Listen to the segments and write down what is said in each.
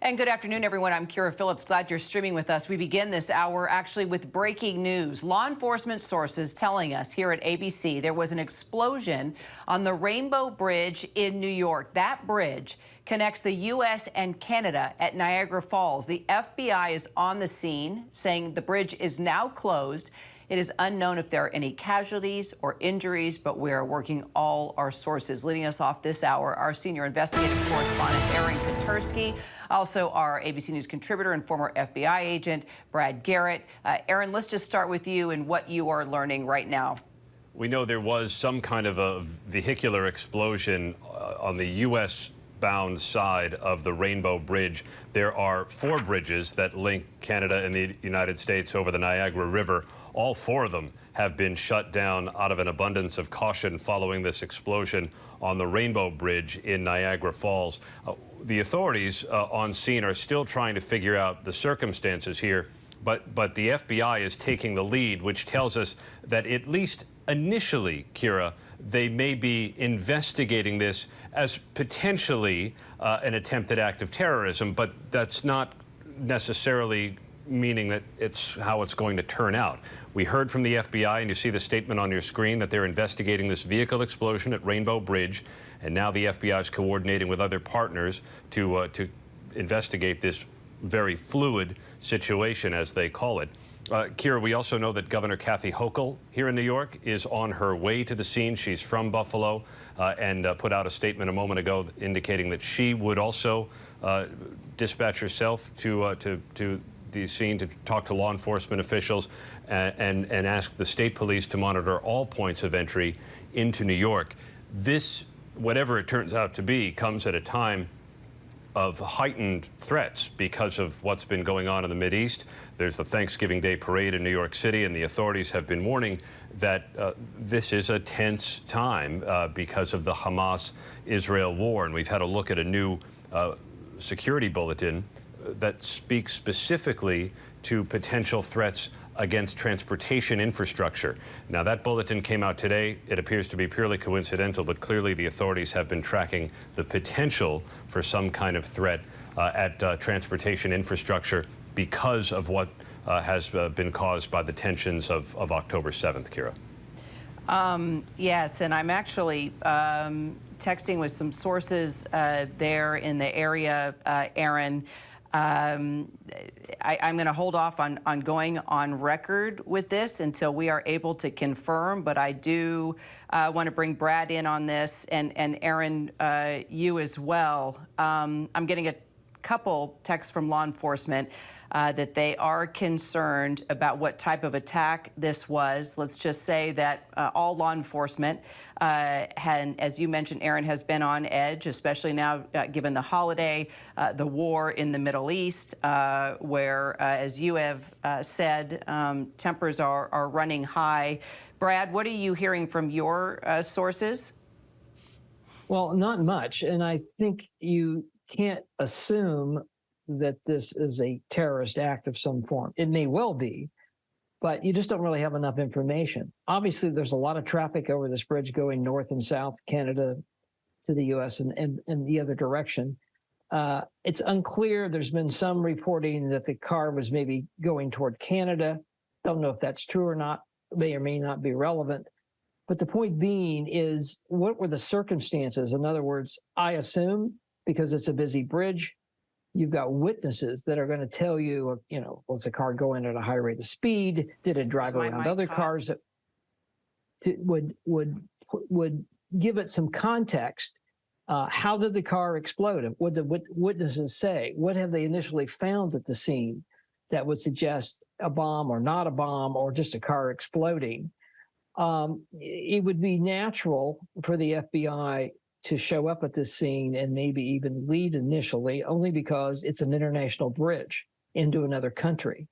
And good afternoon, everyone. I'm Kira Phillips. Glad you're streaming with us. We begin this hour actually with breaking news. Law enforcement sources telling us here at ABC there was an explosion on the Rainbow Bridge in New York. That bridge connects the U.S. and Canada at Niagara Falls. The FBI is on the scene saying the bridge is now closed. It is unknown if there are any casualties or injuries, but we are working all our sources. Leading us off this hour, our senior investigative correspondent, Aaron Katersky, also our ABC News contributor and former FBI agent, Brad Garrett. Aaron, let's just start with you and what you are learning right now. We know there was some kind of a vehicular explosion on the U.S. bound side of the Rainbow Bridge. There are 4 bridges that link Canada and the United States over the Niagara River. All 4 of them have been shut down out of an abundance of caution following this explosion on the Rainbow Bridge in Niagara Falls. The authorities on scene are still trying to figure out the circumstances here, but the FBI is taking the lead, which tells us that at least initially, Kira, they may be investigating this as potentially an attempted act of terrorism, but that's not necessarily meaning that it's how it's going to turn out. We heard from the FBI, and you see the statement on your screen, that they're investigating this vehicle explosion at Rainbow Bridge, and now the FBI is coordinating with other partners to investigate this very fluid situation, as they call it. Kira, we also know that Governor Kathy Hochul here in New York is on her way to the scene. She's from Buffalo and put out a statement a moment ago indicating that she would also dispatch herself to the scene to talk to law enforcement officials and ask the state police to monitor all points of entry into New York. This, whatever it turns out to be, comes at a time of heightened threats because of what's been going on in the Mideast. There's the Thanksgiving Day parade in New York City, and the authorities have been warning that this is a tense time because of the Hamas-Israel war. And we've had a look at a new security bulletin that speaks specifically to potential threats against transportation infrastructure. Now, that bulletin came out today. It appears to be purely coincidental, but clearly the authorities have been tracking the potential for some kind of threat at transportation infrastructure because of what has been caused by the tensions of October 7th, Kira. Yes, and I'm actually texting with some sources there in the area, Aaron. I'm going to hold off on going on record with this until we are able to confirm, but I do want to bring Brad in on this, and Aaron, you as well. I'm getting a couple texts from law enforcement that they are concerned about what type of attack this was. Let's just say that all law enforcement, as you mentioned, Aaron, has been on edge, especially now given the holiday, the war in the Middle East, where, as you have said, tempers are running high. Brad, what are you hearing from your sources? Well, not much, and I think you can't assume that this is a terrorist act of some form. It may well be, but you just don't really have enough information. Obviously, there's a lot of traffic over this bridge going north and south, Canada to the U.S. and the other direction. It's unclear. There's been some reporting that the car was maybe going toward Canada. Don't know if that's true or not. May or may not be relevant. But the point being is, what were the circumstances? In other words, I assume, because it's a busy bridge, you've got witnesses that are going to tell you, was the car going at a high rate of speed? Did it drive around other cars that would give it some context? How did the car explode? What did the witnesses say? What have they initially found at the scene that would suggest a bomb or not a bomb or just a car exploding? It would be natural for the FBI to show up at this scene and maybe even lead initially, only because it's an international bridge into another country.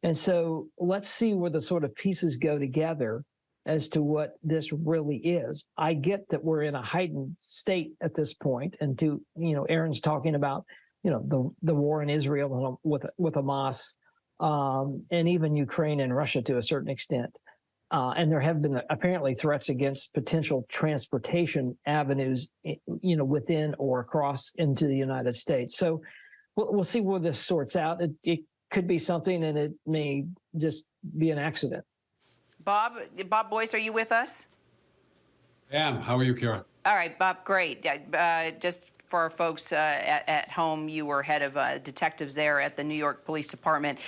And so let's see where the sort of pieces go together as to what this really is. I get that we're in a heightened state at this point, and Aaron's talking about, the war in Israel with Hamas, and even Ukraine and Russia to a certain extent. And there have been apparently threats against potential transportation avenues, within or across into the United States. So we'll see where this sorts out. It could be something, and it may just be an accident. Bob Boyce, are you with us? I am. How are you, Kara? All right, Bob, great. Just for our folks at home, you were head of detectives there at the New York Police Department.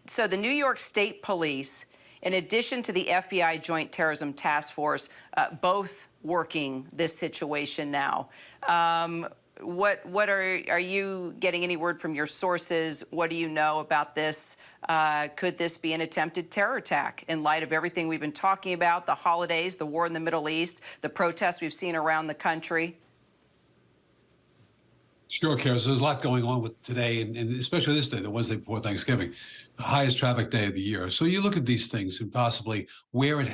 So the New York State Police, in addition to the FBI Joint Terrorism Task Force, both working this situation now. What are you getting any word from your sources? What do you know about this? Could this be an attempted terror attack in light of everything we've been talking about, the holidays, the war in the Middle East, the protests we've seen around the country? Sure, Kara. So there's a lot going on with today, and especially this day, the Wednesday before Thanksgiving, the highest traffic day of the year. So you look at these things and possibly where it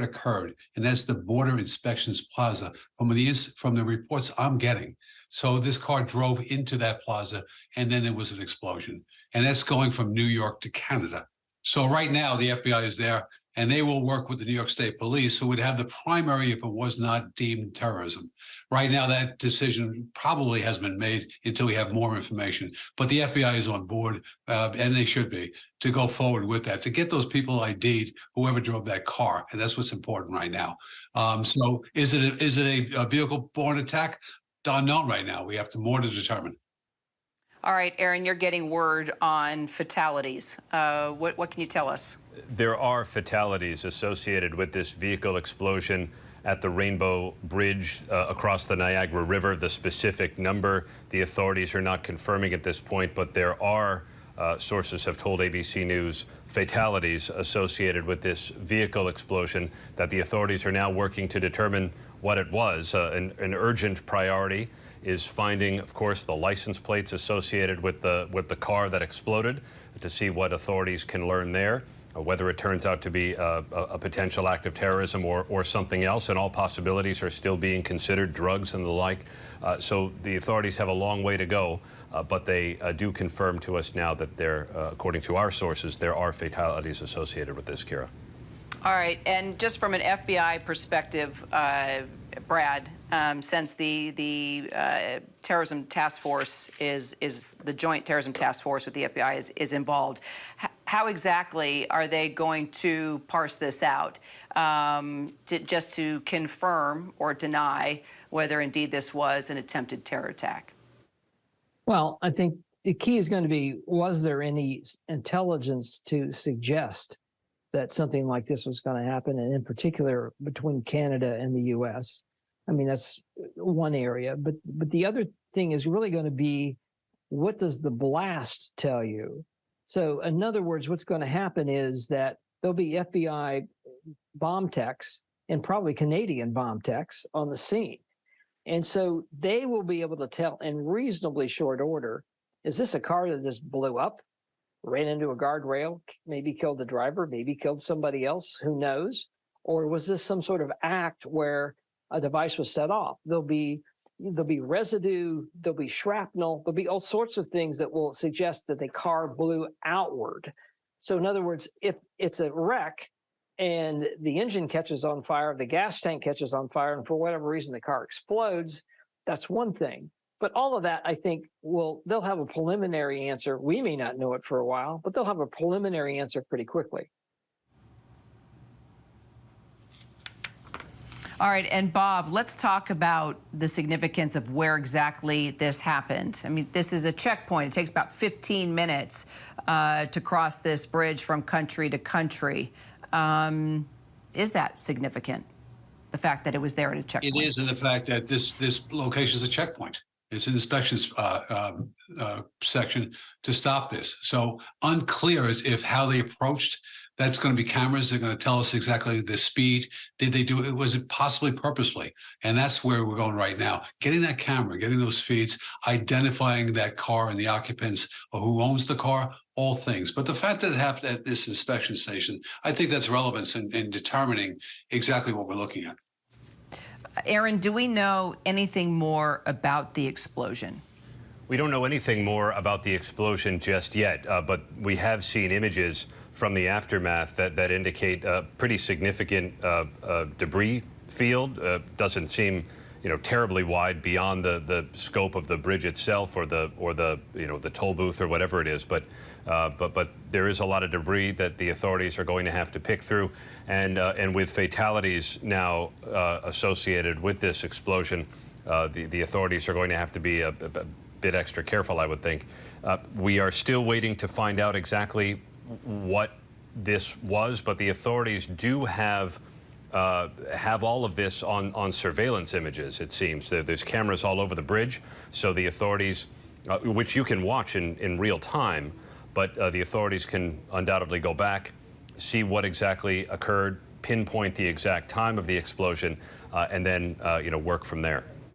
occurred, and that's the Border Inspections Plaza from the reports I'm getting. So this car drove into that plaza, and then there was an explosion. And that's going from New York to Canada. So right now, the FBI is there, and they will work with the New York State Police, who would have the primary if it was not deemed terrorism. Right now, that decision probably has been made until we have more information. But the FBI is on board, and they should be, to go forward with that, to get those people ID'd, whoever drove that car. And that's what's important right now. So is it a vehicle-borne attack? Unknown right now. We have more to determine. All right, Aaron, you're getting word on fatalities. What can you tell us? There are fatalities associated with this vehicle explosion at the Rainbow Bridge across the Niagara River. The specific number, the authorities are not confirming at this point, but there are, sources have told ABC News, fatalities associated with this vehicle explosion that the authorities are now working to determine what it was. An urgent priority is finding, of course, the license plates associated with the car that exploded, to see what authorities can learn there, whether it turns out to be a potential act of terrorism or something else. And all possibilities are still being considered, drugs and the like. So the authorities have a long way to go, but they do confirm to us now that there, according to our sources, there are fatalities associated with this, Kira. All right, and just from an FBI perspective, Brad, since the terrorism task force is the joint terrorism task force with the FBI is involved, how exactly are they going to parse this out just to confirm or deny whether indeed this was an attempted terror attack? Well, I think the key is going to be, was there any intelligence to suggest that something like this was going to happen, and in particular between Canada and the U.S.? I mean, that's one area, but the other thing is really going to be, what does the blast tell you? So in other words, what's going to happen is that there'll be FBI bomb techs and probably Canadian bomb techs on the scene. And so they will be able to tell in reasonably short order, is this a car that just blew up, ran into a guardrail, maybe killed the driver, maybe killed somebody else, who knows? Or was this some sort of act where a device was set off? There'll be residue, there'll be shrapnel, there'll be all sorts of things that will suggest that the car blew outward. So in other words, if it's a wreck and the engine catches on fire, the gas tank catches on fire, and for whatever reason the car explodes, that's one thing. But all of that, I think, they'll have a preliminary answer. We may not know it for a while, but they'll have a preliminary answer pretty quickly. All right, and Bob, let's talk about the significance of where exactly this happened. I mean, this is a checkpoint. It takes about 15 minutes to cross this bridge from country to country. Is that significant, the fact that it was there at a checkpoint? It is, in the fact that this location is a checkpoint. It's an inspections section to stop this. So unclear as if how they approached. That's going to be cameras. They're going to tell us exactly the speed. Did they do it? Was it possibly purposely? And that's where we're going right now. Getting that camera, getting those feeds, identifying that car and the occupants, or who owns the car, all things. But the fact that it happened at this inspection station, I think that's relevance in determining exactly what we're looking at. Aaron, do we know anything more about the explosion? We don't know anything more about the explosion just yet, but we have seen images from the aftermath that indicate a pretty significant debris field. Doesn't seem, terribly wide beyond the scope of the bridge itself or the the toll booth or whatever it is. But there is a lot of debris that the authorities are going to have to pick through, and with fatalities now associated with this explosion, the authorities are going to have to be a bit extra careful, I would think. We are still waiting to find out exactly what this was, but the authorities do have all of this on surveillance images, it seems. There's cameras all over the bridge, so the authorities, which you can watch in real time, but the authorities can undoubtedly go back, see what exactly occurred, pinpoint the exact time of the explosion, and then work from there.